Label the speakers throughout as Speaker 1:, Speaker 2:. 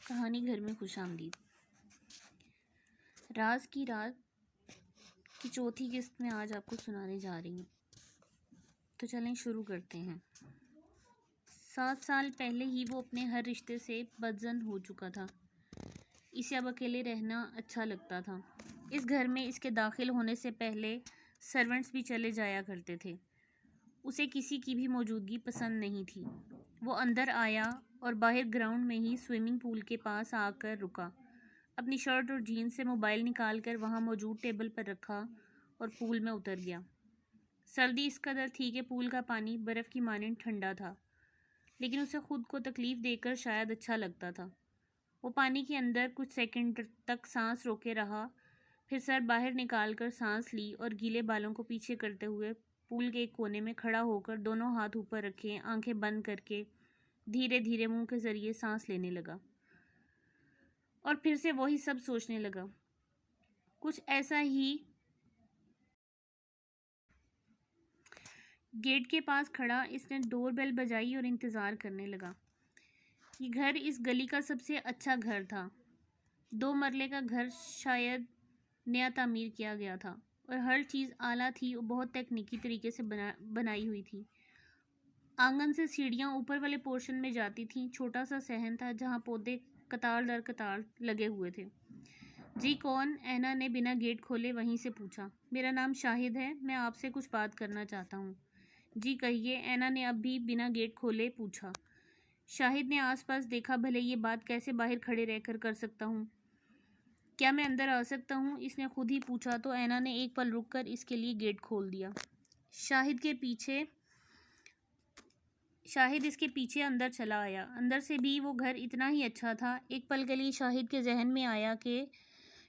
Speaker 1: کہانی گھر میں خوش آمدید۔ راز کی رات کی چوتھی قسط میں آج آپ کو سنانے جا رہی ہوں، تو چلیں شروع کرتے ہیں۔ 7 سال پہلے ہی وہ اپنے ہر رشتے سے بدظن ہو چکا تھا۔ اسے اب اکیلے رہنا اچھا لگتا تھا۔ اس گھر میں اس کے داخل ہونے سے پہلے سرونٹس بھی چلے جایا کرتے تھے۔ اسے کسی کی بھی موجودگی پسند نہیں تھی۔ وہ اندر آیا اور باہر گراؤنڈ میں ہی سوئمنگ پول کے پاس آ کر رکا۔ اپنی شرٹ اور جینز سے موبائل نکال کر وہاں موجود ٹیبل پر رکھا اور پول میں اتر گیا۔ سردی اس قدر تھی کہ پول کا پانی برف کی مانند ٹھنڈا تھا، لیکن اسے خود کو تکلیف دے کر شاید اچھا لگتا تھا۔ وہ پانی کے اندر کچھ سیکنڈ تک سانس روکے رہا، پھر سر باہر نکال کر سانس لی اور گیلے بالوں کو پیچھے کرتے ہوئے پول کے ایک کونے میں کھڑا ہو کر دونوں ہاتھ اوپر رکھے آنکھیں بند کر کے دھیرے دھیرے منہ کے ذریعے سانس لینے لگا، اور پھر سے وہی سب سوچنے لگا۔ کچھ ایسا ہی گیٹ کے پاس کھڑا اس نے ڈور بیل بجائی اور انتظار کرنے لگا۔ یہ گھر اس گلی کا سب سے اچھا گھر تھا۔ 2 مرلے کا گھر، شاید نیا تعمیر کیا گیا تھا، اور ہر چیز اعلیٰ تھی اور بہت تکنیکی طریقے سے بنائی ہوئی تھی۔ آنگن سے سیڑھیاں اوپر والے پورشن میں جاتی تھیں۔ چھوٹا سا صحن تھا جہاں پودے قطار در قطار لگے ہوئے تھے۔ جی کون؟ اینا نے بنا گیٹ کھولے وہیں سے پوچھا۔ میرا نام شاہد ہے، میں آپ سے کچھ بات کرنا چاہتا ہوں۔ جی کہیے، اینا نے اب بھی بنا گیٹ کھولے پوچھا۔ شاہد نے آس پاس دیکھا۔ بھلے یہ بات کیسے باہر کھڑے رہ کر سکتا ہوں؟ کیا میں اندر آ سکتا ہوں؟ اس نے خود ہی پوچھا تو اینا نے ایک پل رک کر اس کے لیے گیٹ کھول دیا۔ شاہد اس کے پیچھے اندر چلا آیا۔ اندر سے بھی وہ گھر اتنا ہی اچھا تھا۔ ایک پل کے لیے شاہد کے ذہن میں آیا کہ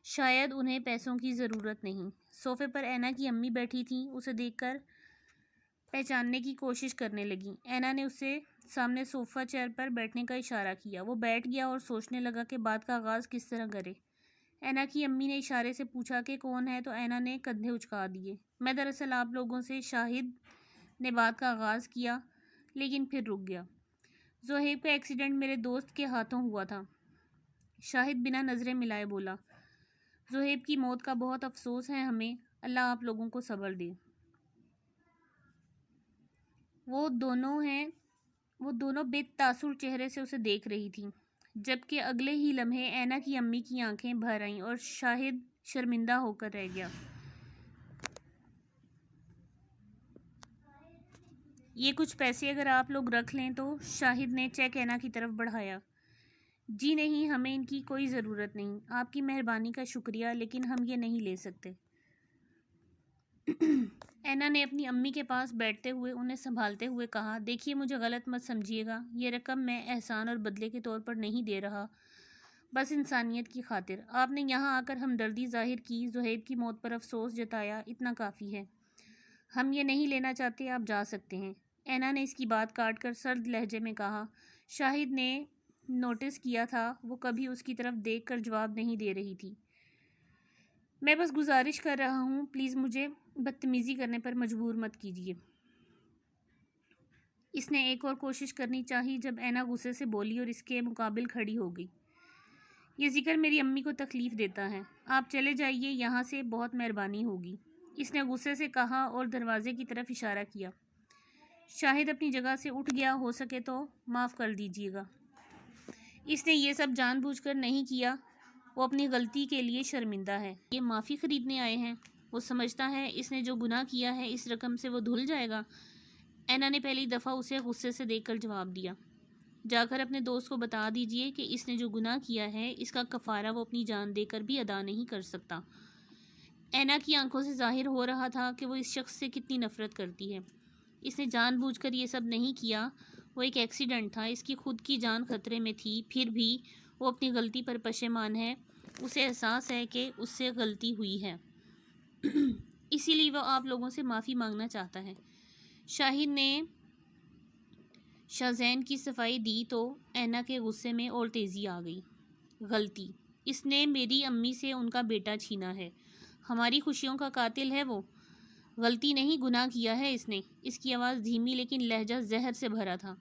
Speaker 1: شاید انہیں پیسوں کی ضرورت نہیں۔ صوفے پر اینا کی امی بیٹھی تھیں۔ اسے دیکھ کر پہچاننے کی کوشش کرنے لگیں۔ اینا نے اسے سامنے صوفہ چیئر پر بیٹھنے کا اشارہ کیا۔ وہ بیٹھ گیا اور سوچنے لگا کہ بات کا آغاز کس طرح کرے۔ اینا کی امی نے اشارے سے پوچھا کہ کون ہے تو اینا نے کندھے اچکا دیے۔ میں دراصل آپ لوگوں سے، شاہد نے بات کا آغاز کیا، لیکن پھر رک گیا۔ زہیب کا ایکسیڈنٹ میرے دوست کے ہاتھوں ہوا تھا۔ شاہد بنا نظریں ملائے بولا۔ زہیب کی موت کا بہت افسوس ہے ہمیں، اللہ آپ لوگوں کو صبر دے۔ وہ دونوں بے تاثر چہرے سے اسے دیکھ رہی تھیں، جبکہ اگلے ہی لمحے اینا کی امی کی آنکھیں بھر آئیں اور شاہد شرمندہ ہو کر رہ گیا۔ یہ کچھ پیسے اگر آپ لوگ رکھ لیں تو؟ شاہد نے چیک اینا کی طرف بڑھایا۔ جی نہیں، ہمیں ان کی کوئی ضرورت نہیں۔ آپ کی مہربانی کا شکریہ، لیکن ہم یہ نہیں لے سکتے۔ اینا نے اپنی امی کے پاس بیٹھتے ہوئے انہیں سنبھالتے ہوئے کہا، دیکھیے مجھے غلط مت سمجھیے گا، یہ رقم میں احسان اور بدلے کے طور پر نہیں دے رہا، بس انسانیت کی خاطر۔ آپ نے یہاں آ کر ہمدردی ظاہر کی، زہیب کی موت پر افسوس جتایا، اتنا کافی ہے۔ ہم یہ نہیں لینا چاہتے، آپ جا سکتے ہیں۔ اینا نے اس کی بات کاٹ کر سرد لہجے میں کہا۔ شاہد نے نوٹس کیا تھا وہ کبھی اس کی طرف دیکھ کر جواب نہیں دے رہی تھی۔ میں بس گزارش کر رہا ہوں، پلیز مجھے بدتمیزی کرنے پر مجبور مت کیجیے۔ اس نے ایک اور کوشش کرنی چاہی جب اینا غصے سے بولی اور اس کے مقابل کھڑی ہو گئی۔ یہ ذکر میری امی کو تکلیف دیتا ہے، آپ چلے جائیے یہاں سے، بہت مہربانی ہوگی، اس نے غصے سے کہا اور دروازے کی طرف اشارہ کیا۔ شاہد اپنی جگہ سے اٹھ گیا۔ ہو سکے تو معاف کر دیجیے گا، اس نے یہ سب جان بوجھ کر نہیں کیا، وہ اپنی غلطی کے لیے شرمندہ ہے۔ یہ معافی خریدنے آئے ہیں؟ وہ سمجھتا ہے اس نے جو گناہ کیا ہے اس رقم سے وہ دھل جائے گا؟ اینا نے پہلی دفعہ اسے غصے سے دیکھ کر جواب دیا۔ جا کر اپنے دوست کو بتا دیجیے کہ اس نے جو گناہ کیا ہے اس کا کفارہ وہ اپنی جان دے کر بھی ادا نہیں کر سکتا۔ اینا کی آنکھوں سے ظاہر ہو رہا تھا کہ وہ اس شخص سے کتنی نفرت کرتی ہے۔ اس نے جان بوجھ کر یہ سب نہیں کیا، وہ ایک ایکسیڈنٹ تھا، اس کی خود کی جان خطرے میں تھی، پھر بھی وہ اپنی غلطی پر پشیمان ہے، اسے احساس ہے کہ اس سے غلطی ہوئی ہے، اسی لیے وہ آپ لوگوں سے معافی مانگنا چاہتا ہے۔ شاہد نے شازین کی صفائی دی تو اینا کے غصے میں اور تیزی آ گئی۔ غلطی؟ اس نے میری امی سے ان کا بیٹا چھینا ہے، ہماری خوشیوں کا قاتل ہے وہ۔ غلطی نہیں، گناہ کیا ہے اس نے۔ اس کی آواز دھیمی لیکن لہجہ زہر سے بھرا تھا۔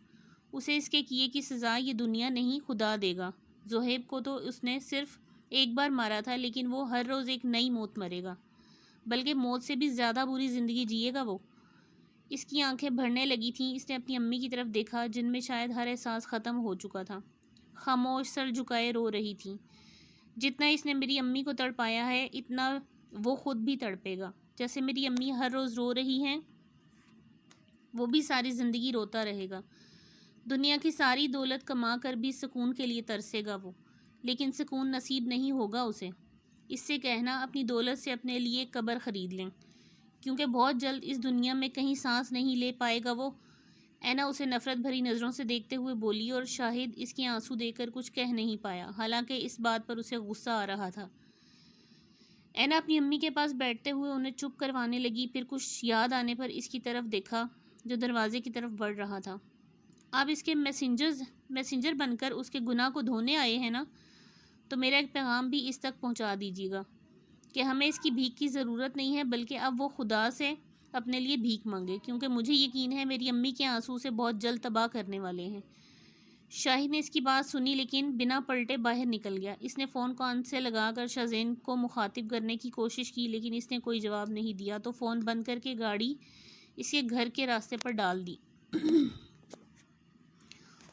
Speaker 1: اسے اس کے کیے کی سزا یہ دنیا نہیں، خدا دے گا۔ زہیب کو تو اس نے صرف ایک بار مارا تھا، لیکن وہ ہر روز ایک نئی موت مرے گا، بلکہ موت سے بھی زیادہ بری زندگی جیے گا وہ۔ اس کی آنکھیں بھرنے لگی تھیں۔ اس نے اپنی امی کی طرف دیکھا، جن میں شاید ہر احساس ختم ہو چکا تھا۔ خاموش سر جھکائے رو رہی تھیں۔ جتنا اس نے میری امی کو تڑپایا ہے، اتنا وہ خود بھی تڑپے گا۔ جیسے میری امی ہر روز رو رہی ہیں، وہ بھی ساری زندگی روتا رہے گا۔ دنیا کی ساری دولت کما کر بھی سکون کے لیے ترسے گا وہ، لیکن سکون نصیب نہیں ہوگا اسے۔ اس سے کہنا اپنی دولت سے اپنے لیے قبر خرید لیں، کیونکہ بہت جلد اس دنیا میں کہیں سانس نہیں لے پائے گا وہ۔ اینا اسے نفرت بھری نظروں سے دیکھتے ہوئے بولی، اور شاہد اس کے آنسو دیکھ کر کچھ کہہ نہیں پایا، حالانکہ اس بات پر اسے غصہ آ رہا تھا۔ اینا اپنی امی کے پاس بیٹھتے ہوئے انہیں چپ کروانے لگی، پھر کچھ یاد آنے پر اس کی طرف دیکھا جو دروازے کی طرف بڑھ رہا تھا۔ آپ اس کے میسنجر بن کر اس کے گناہ کو دھونے آئے ہیں نا، تو میرا ایک پیغام بھی اس تک پہنچا دیجیے گا کہ ہمیں اس کی بھیک کی ضرورت نہیں ہے، بلکہ اب وہ خدا سے اپنے لیے بھیک مانگے، کیونکہ مجھے یقین ہے میری امی کے آنسو اسے بہت جلد تباہ کرنے والے ہیں۔ شاہد نے اس کی بات سنی، لیکن بنا پلٹے باہر نکل گیا۔ اس نے فون کان سے لگا کر شاہزین کو مخاطب کرنے کی کوشش کی، لیکن اس نے کوئی جواب نہیں دیا، تو فون بند کر کے گاڑی اس کے گھر کے راستے پر ڈال دی۔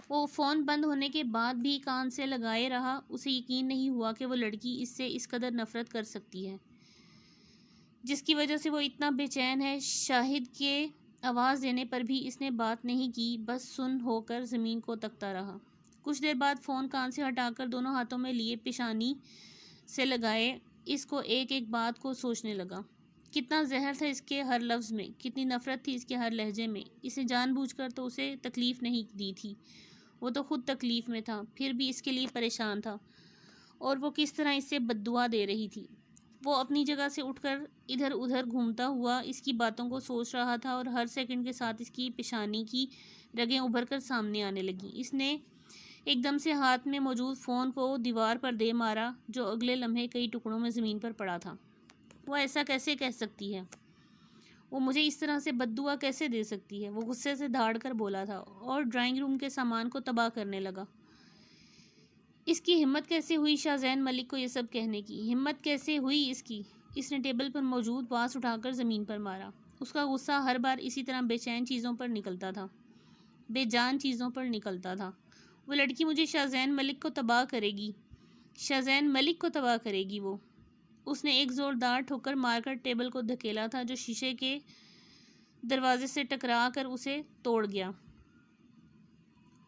Speaker 1: وہ فون بند ہونے کے بعد بھی کان سے لگائے رہا۔ اسے یقین نہیں ہوا کہ وہ لڑکی اس سے اس قدر نفرت کر سکتی ہے، جس کی وجہ سے وہ اتنا بے چین ہے۔ شاہد کے آواز دینے پر بھی اس نے بات نہیں کی، بس سن ہو کر زمین کو تکتا رہا۔ کچھ دیر بعد فون کان سے ہٹا کر دونوں ہاتھوں میں لیے پیشانی سے لگائے اس کو ایک ایک بات کو سوچنے لگا۔ کتنا زہر تھا اس کے ہر لفظ میں، کتنی نفرت تھی اس کے ہر لہجے میں۔ اس نے جان بوجھ کر تو اسے تکلیف نہیں دی تھی، وہ تو خود تکلیف میں تھا، پھر بھی اس کے لیے پریشان تھا، اور وہ کس طرح اس سے بد دعا دے رہی تھی۔ وہ اپنی جگہ سے اٹھ کر ادھر ادھر گھومتا ہوا اس کی باتوں کو سوچ رہا تھا، اور ہر سیکنڈ کے ساتھ اس کی پیشانی کی رگیں ابھر کر سامنے آنے لگیں۔ اس نے ایک دم سے ہاتھ میں موجود فون کو دیوار پر دے مارا، جو اگلے لمحے کئی ٹکڑوں میں زمین پر پڑا تھا۔ وہ ایسا کیسے کہہ سکتی ہے؟ وہ مجھے اس طرح سے بد دعا کیسے دے سکتی ہے؟ وہ غصے سے دھاڑ کر بولا تھا، اور ڈرائنگ روم کے سامان کو تباہ کرنے لگا۔ اس کی ہمت کیسے ہوئی شاہزین ملک کو یہ سب کہنے کی؟ ہمت کیسے ہوئی اس کی؟ اس نے ٹیبل پر موجود واس اٹھا کر زمین پر مارا۔ اس کا غصہ ہر بار اسی طرح بے چین چیزوں پر نکلتا تھا، بے جان چیزوں پر نکلتا تھا۔ وہ لڑکی مجھے شاہزین ملک کو تباہ کرے گی، شاہزین ملک کو تباہ کرے گی وہ۔ اس نے ایک زوردار ٹھوکر مار کر ٹیبل کو دھکیلا تھا، جو شیشے کے دروازے سے ٹکرا کر اسے توڑ گیا۔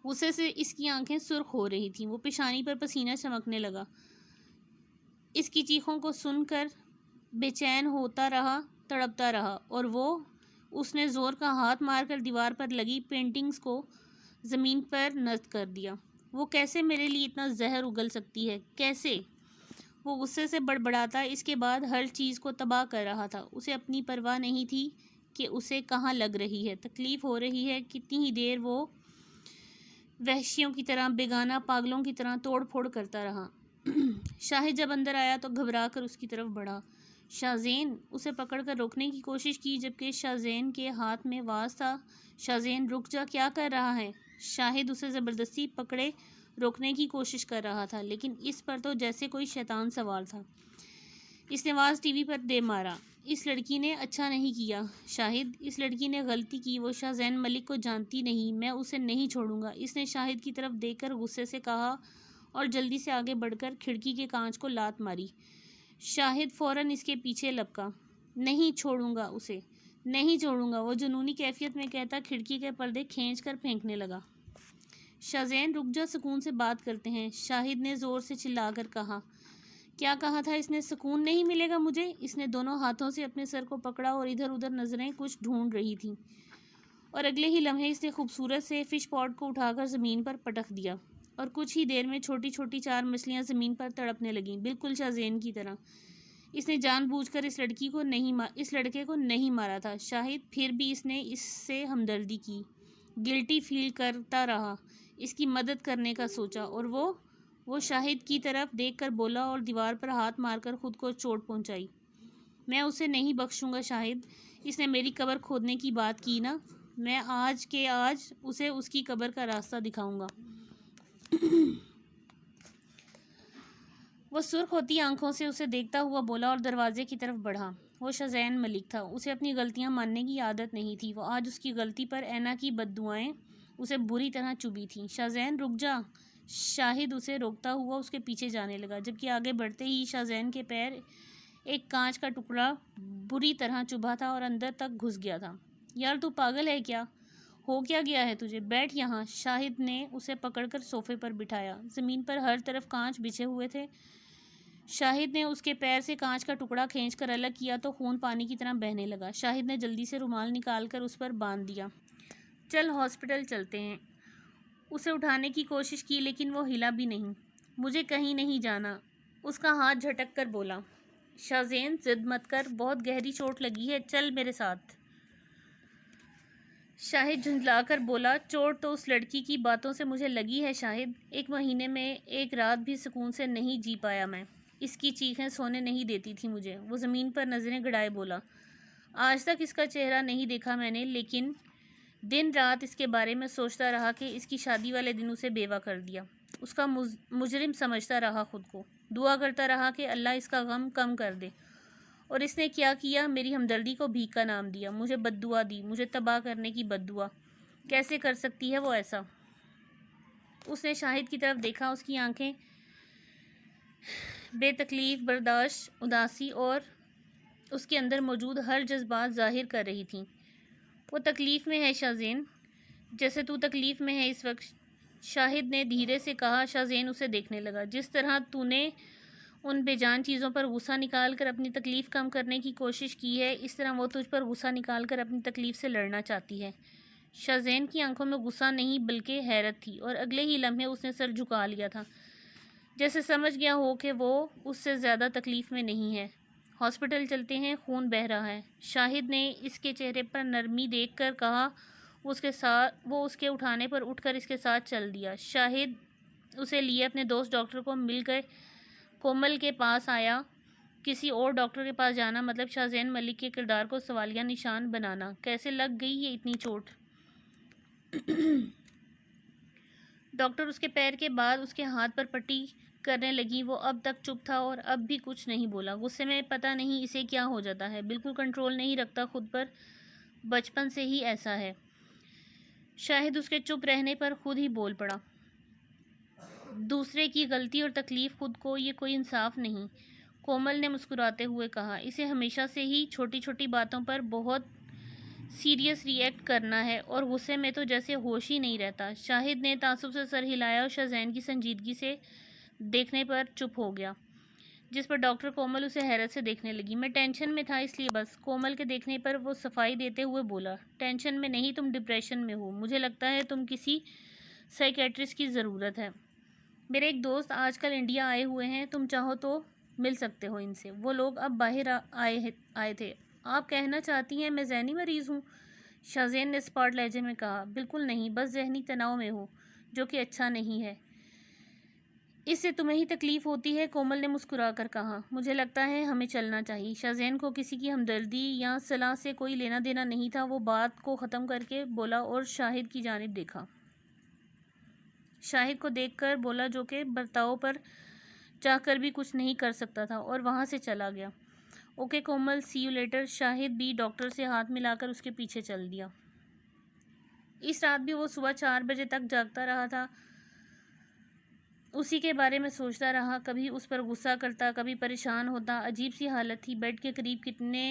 Speaker 1: غصے سے اس کی آنکھیں سرخ ہو رہی تھیں، وہ پیشانی پر پسینہ چمکنے لگا۔ اس کی چیخوں کو سن کر بے چین ہوتا رہا، تڑپتا رہا، اور اس نے زور کا ہاتھ مار کر دیوار پر لگی پینٹنگز کو زمین پر نصب کر دیا۔ وہ کیسے میرے لیے اتنا زہر اگل سکتی ہے؟ کیسے؟ وہ غصے سے بڑبڑاتا اس کے بعد ہر چیز کو تباہ کر رہا تھا۔ اسے اپنی پرواہ نہیں تھی کہ اسے کہاں لگ رہی ہے، تکلیف ہو رہی ہے۔ کتنی ہی دیر وہ وحشیوں کی طرح، بیگانہ پاگلوں کی طرح توڑ پھوڑ کرتا رہا۔ شاہد جب اندر آیا تو گھبرا کر اس کی طرف بڑھا۔ شاہزین! اسے پکڑ کر روکنے کی کوشش کی، جبکہ شاہزین کے ہاتھ میں واس تھا۔ شاہزین رک جا، کیا کر رہا ہے؟ شاہد اسے زبردستی پکڑے روکنے کی کوشش کر رہا تھا، لیکن اس پر تو جیسے کوئی شیطان سوار تھا۔ اس نے واس ٹی وی پر دے مارا۔ اس لڑکی نے اچھا نہیں کیا شاہد، اس لڑکی نے غلطی کی۔ وہ شاہزین ملک کو جانتی نہیں، میں اسے نہیں چھوڑوں گا۔ اس نے شاہد کی طرف دیکھ کر غصے سے کہا، اور جلدی سے آگے بڑھ کر کھڑکی کے کانچ کو لات ماری۔ شاہد فوراً اس کے پیچھے لپکا۔ نہیں چھوڑوں گا اسے، نہیں چھوڑوں گا، وہ جنونی کیفیت میں کہتا کھڑکی کے پردے کھینچ کر پھینکنے لگا۔ شاہزین رک جا، سکون سے بات کرتے ہیں، شاہد نے زور سے چلا کر کہا۔ کیا کہا تھا اس نے؟ سکون نہیں ملے گا مجھے؟ اس نے دونوں ہاتھوں سے اپنے سر کو پکڑا اور ادھر ادھر نظریں کچھ ڈھونڈ رہی تھیں، اور اگلے ہی لمحے اس نے خوبصورت سے فش پاٹ کو اٹھا کر زمین پر پٹک دیا، اور کچھ ہی دیر میں چھوٹی چھوٹی 4 مچھلیاں زمین پر تڑپنے لگیں، بالکل شاہزین کی طرح۔ اس نے جان بوجھ کر اس لڑکے کو نہیں مارا تھا شاہد، پھر بھی اس نے اس سے ہمدردی کی، گلٹی فیل کرتا رہا، اس کی مدد کرنے کا سوچا، اور وہ شاہد کی طرف دیکھ کر بولا، اور دیوار پر ہاتھ مار کر خود کو چوٹ پہنچائی۔ میں اسے نہیں بخشوں گا شاہد، اس نے میری قبر کھودنے کی بات کی نا، میں آج کے آج اسے اس کی قبر کا راستہ دکھاؤں گا۔ وہ سرخ ہوتی آنکھوں سے اسے دیکھتا ہوا بولا اور دروازے کی طرف بڑھا۔ وہ شاذین ملک تھا۔ اسے اپنی غلطیاں ماننے کی عادت نہیں تھی۔ وہ آج اس کی غلطی پر اینا کی بددعائیں اسے بری طرح چبھی تھیں۔ شاذین رک جا! شاہد اسے روکتا ہوا اس کے پیچھے جانے لگا، جبکہ آگے بڑھتے ہی شاذین کے پیر ایک کانچ کا ٹکڑا بری طرح چبھا تھا اور اندر تک گھس گیا تھا۔ یار تو پاگل ہے کیا؟ ہو کیا گیا ہے تجھے؟ بیٹھ یہاں۔ شاہد نے اسے پکڑ کر صوفے پر بٹھایا۔ زمین پر ہر طرف کانچ بچھے ہوئے تھے۔ شاہد نے اس کے پیر سے کانچ کا ٹکڑا کھینچ کر الگ کیا تو خون پانی کی طرح بہنے لگا۔ شاہد نے جلدی سے رومال نکال کر اس پر باندھ دیا۔ چل ہاسپٹل چلتے ہیں۔ اسے اٹھانے کی کوشش کی لیکن وہ ہلا بھی نہیں۔ مجھے کہیں نہیں جانا، اس کا ہاتھ جھٹک کر بولا۔ شاذین ضد مت کر، بہت گہری چوٹ لگی ہے، چل میرے ساتھ۔ شاہد جھنجلا کر بولا، چوٹ تو اس لڑکی کی باتوں سے مجھے لگی ہے شاہد۔ 1 مہینے میں ایک رات بھی سکون سے نہیں جی پایا میں۔ اس کی چیخیں سونے نہیں دیتی تھی مجھے۔ وہ زمین پر نظریں گڑائے بولا، آج تک اس کا چہرہ نہیں دیکھا میں نے، لیکن دن رات اس کے بارے میں سوچتا رہا کہ اس کی شادی والے دن اسے بیوہ کر دیا۔ اس کا مجرم سمجھتا رہا خود کو۔ دعا کرتا رہا کہ اللہ اس کا غم کم کر دے۔ اور اس نے کیا کیا؟ میری ہمدردی کو بھیک کا نام دیا، مجھے بد دعا دی، مجھے تباہ کرنے کی بد دعا۔ کیسے کر سکتی ہے وہ ایسا؟ اس نے شاہد کی طرف دیکھا۔ اس کی آنکھیں بے تکلیف برداشت، اداسی اور اس کے اندر موجود ہر جذبات ظاہر کر رہی تھیں۔ وہ تکلیف میں ہے شاذین، جیسے تو تکلیف میں ہے اس وقت، شاہد نے دھیرے سے کہا۔ شاذین اسے دیکھنے لگا۔ جس طرح تو نے ان بے جان چیزوں پر غصہ نکال کر اپنی تکلیف کم کرنے کی کوشش کی ہے، اس طرح وہ تجھ پر غصہ نکال کر اپنی تکلیف سے لڑنا چاہتی ہے۔ شاذین کی آنکھوں میں غصہ نہیں بلکہ حیرت تھی، اور اگلے ہی لمحے اس نے سر جھکا لیا تھا، جیسے سمجھ گیا ہو کہ وہ اس سے زیادہ تکلیف میں نہیں ہے۔ ہاسپٹل چلتے ہیں، خون بہہ رہا ہے۔ شاہد نے اس کے چہرے پر نرمی دیکھ کر کہا۔ وہ اس کے اٹھانے پر اٹھ کر اس کے ساتھ چل دیا۔ شاہد اسے لیے اپنے دوست ڈاکٹر کو مل کر کومل کے پاس آیا۔ کسی اور ڈاکٹر کے پاس جانا مطلب شاذین ملک کے کردار کو سوالیہ نشان بنانا۔ کیسے لگ گئی یہ اتنی چوٹ؟ ڈاکٹر اس کے پیر کے بعد اس کے ہاتھ پر پٹی کرنے لگی۔ وہ اب تک چپ تھا اور اب بھی کچھ نہیں بولا۔ غصے میں پتہ نہیں اسے کیا ہو جاتا ہے، بالکل کنٹرول نہیں رکھتا خود پر، بچپن سے ہی ایسا ہے۔ شاہد اس کے چپ رہنے پر خود ہی بول پڑا، دوسرے کی غلطی اور تکلیف خود کو، یہ کوئی انصاف نہیں۔ کومل نے مسکراتے ہوئے کہا، اسے ہمیشہ سے ہی چھوٹی چھوٹی باتوں پر بہت سیریس ری ایکٹ کرنا ہے، اور غصے میں تو جیسے ہوش ہی نہیں رہتا۔ شاہد نے تعصب سے سر ہلایا اور شاذین کی سنجیدگی سے دیکھنے پر چپ ہو گیا، جس پر ڈاکٹر کومل اسے حیرت سے دیکھنے لگی۔ میں ٹینشن میں تھا اس لیے بس۔ کومل کے دیکھنے پر وہ صفائی دیتے ہوئے بولا، ٹینشن میں نہیں، تم ڈپریشن میں ہو۔ مجھے لگتا ہے تم کسی سائیکیٹرسٹ کی ضرورت ہے۔ میرے ایک دوست آج کل انڈیا آئے ہوئے ہیں، تم چاہو تو مل سکتے ہو ان سے۔ وہ لوگ اب باہر آئے تھے۔ آپ کہنا چاہتی ہیں میں ذہنی مریض ہوں؟ شاذین نے اسپاٹ لہجے میں کہا، بالکل نہیں، بس ذہنی تناؤ میں ہو، جو کہ اچھا نہیں ہے۔ اس سے تمہیں ہی تکلیف ہوتی ہے، کومل نے مسکرا کر کہا۔ مجھے لگتا ہے ہمیں چلنا چاہیے۔ شاذین کو کسی کی ہمدردی یا صلاح سے کوئی لینا دینا نہیں تھا۔ وہ بات کو ختم کر کے بولا اور شاہد کی جانب دیکھا۔ شاہد کو دیکھ کر بولا، جو کہ برتاؤ پر چاہ کر بھی کچھ نہیں کر سکتا تھا، اور وہاں سے چلا گیا۔ Okay Komal, see you later. Shahid بھی ڈاکٹر سے ہاتھ ملا کر اس کے پیچھے چل دیا۔ اس رات بھی وہ صبح 4 بجے تک جاگتا رہا تھا، اسی کے بارے میں سوچتا رہا، کبھی اس پر غصہ کرتا، کبھی پریشان ہوتا۔ عجیب سی حالت تھی۔ بیڈ کے قریب کتنے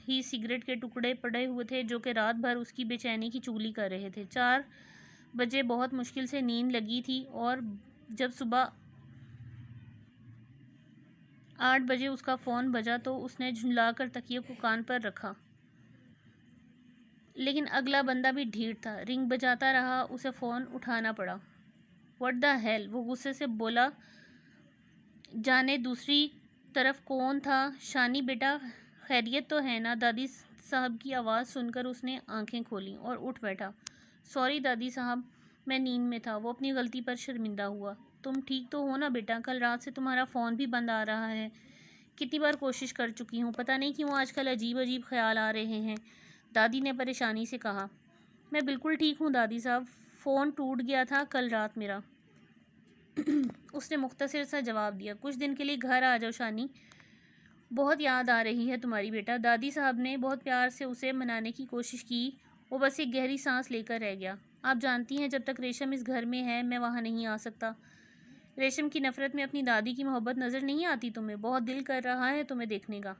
Speaker 1: ہی سگریٹ کے ٹکڑے پڑے ہوئے تھے، جو کہ رات بھر اس کی بے چینی کی چغلی کر رہے تھے۔ 4 بجے بہت مشکل سے نیند لگی تھی، اور جب صبح 8 بجے اس کا فون بجا تو اس نے جھنجلا کر تکیے کو کان پر رکھا، لیکن اگلا بندہ بھی ڈھیٹ تھا۔ رنگ بجاتا رہا، اسے فون اٹھانا پڑا۔ What the hell! وہ غصے سے بولا۔ جانے دوسری طرف کون تھا؟ شانی بیٹا، خیریت تو ہے نا؟ دادی صاحب کی آواز سن کر اس نے آنکھیں کھولیں اور اٹھ بیٹھا۔ سوری دادی صاحب، میں نیند میں تھا۔ وہ اپنی غلطی پر شرمندہ ہوا۔ تم ٹھیک تو ہو نا بیٹا؟ کل رات سے تمہارا فون بھی بند آ رہا ہے، کتنی بار کوشش کر چکی ہوں، پتہ نہیں کیوں آج کل عجیب عجیب خیال آ رہے ہیں، دادی نے پریشانی سے کہا۔ میں بالکل ٹھیک ہوں دادی صاحب، فون ٹوٹ گیا تھا کل رات میرا۔ اس نے مختصر سا جواب دیا۔ کچھ دن کے لیے گھر آ جاؤ شانی، بہت یاد آ رہی ہے تمہاری بیٹا۔ دادی صاحب نے بہت پیار سے اسے منانے کی کوشش کی، وہ بس ایک گہری سانس لے کر رہ گیا۔ آپ جانتی ہیں جب تک ریشم اس گھر میں ہے میں وہاں نہیں آ سکتا۔ ریشم کی نفرت میں اپنی دادی کی محبت نظر نہیں آتی تمہیں؟ بہت دل کر رہا ہے تمہیں دیکھنے کا۔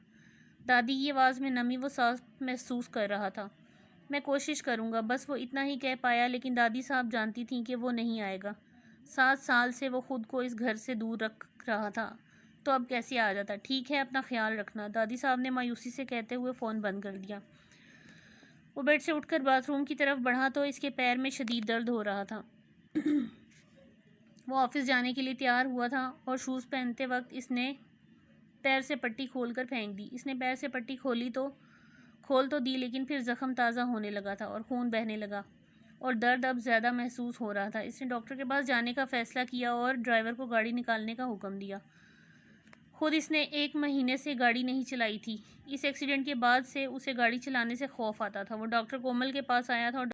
Speaker 1: دادی کی آواز میں نمی وہ صاف محسوس کر رہا تھا۔ میں کوشش کروں گا، بس وہ اتنا ہی کہہ پایا، لیکن دادی صاحب جانتی تھیں کہ وہ نہیں آئے گا۔ 7 سال سے وہ خود کو اس گھر سے دور رکھ رہا تھا، تو اب کیسے آ جاتا؟ ٹھیک ہے، اپنا خیال رکھنا، دادی صاحب نے مایوسی سے کہتے ہوئے فون بند کر دیا۔ وہ بیڈ سے اٹھ کر باتھ روم کی طرف بڑھا تو اس کے پیر میں شدید درد ہو رہا تھا۔ وہ آفس جانے کے لیے تیار ہوا تھا اور شوز پہنتے وقت اس نے پیر سے پٹی کھول کر پھینک دی۔ اس نے پیر سے پٹی کھول تو دی، لیکن پھر زخم تازہ ہونے لگا تھا اور خون بہنے لگا اور درد اب زیادہ محسوس ہو رہا تھا۔ اس نے ڈاکٹر کے پاس جانے کا فیصلہ کیا اور ڈرائیور کو گاڑی نکالنے کا حکم دیا۔ خود اس نے 1 مہینے سے گاڑی نہیں چلائی تھی۔ اس ایکسیڈنٹ کے بعد سے اسے گاڑی چلانے سے خوف آتا تھا۔ وہ ڈاکٹر کومل کے پاس آیا تھا اور